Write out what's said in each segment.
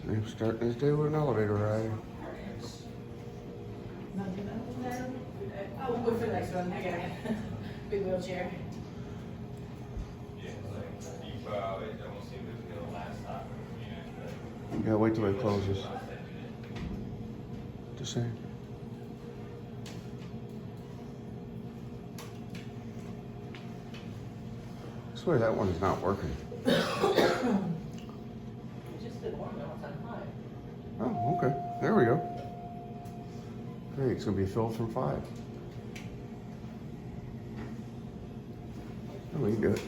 They're starting this day with an elevator ride. Oh, we'll go for the next one. I got it. Big wheelchair. Yeah, wait till it closes. Just saying. I swear that one's not working. Just did one now. It's on 5. Oh, okay. There we go. Great, it's gonna be filled from 5. Oh, we can do it.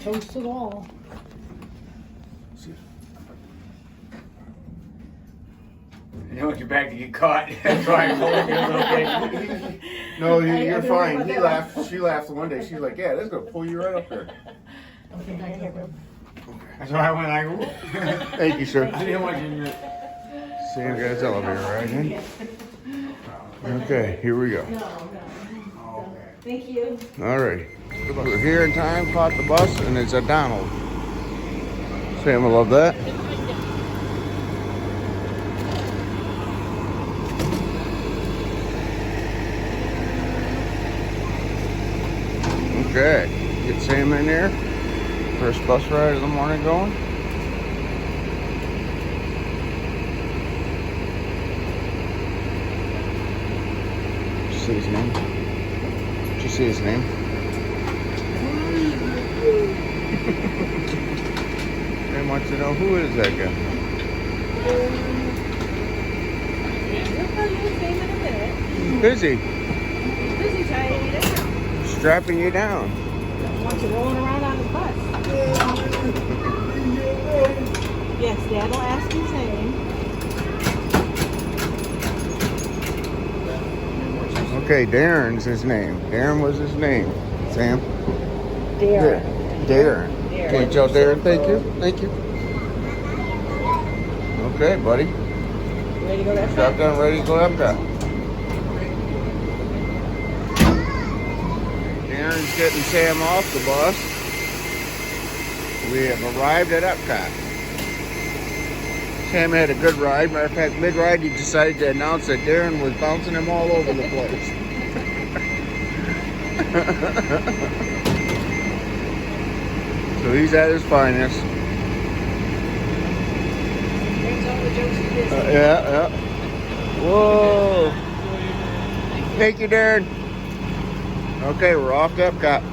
Toast to the wall. See. I don't want your bag to get caught. That's why I'm holding it okay. No, you're fine. He laughed. She laughed one day. She's like, "Yeah, this is gonna pull you right up there." Okay, back here, bro. That's why I went like, ooh. Thank you, sir. I didn't want you to. Sam got his elevator right in. Okay, here we go. Thank you. All right. We're here in time, caught the bus, and it's a Donald. Sam will love that. Okay, get Sam in there. First bus ride of the morning going. Did you see his name? Did you see his name? Sam wants to know who is that guy. He'll tell you his name in a minute. He's busy, He's busy tying you down. strapping you down. Wants you rolling around on his bus. Yes, Dad will ask his name. Okay, Darren's his name. Darren was his name. Sam? Darren. Darren. Can you tell Darren thank you? Thank you. Okay, buddy. Ready to go that Strap down, ready to go to Epcot. Darren's getting Sam off the bus. We have arrived at Epcot. Sam had a good ride. Matter of fact, mid-ride he decided to announce that Darren was bouncing him all over the place. So he's at his finest. Brings all the jokes to Disney. Yeah. Whoa. Thank you, Darren. Okay, we're off to Epcot.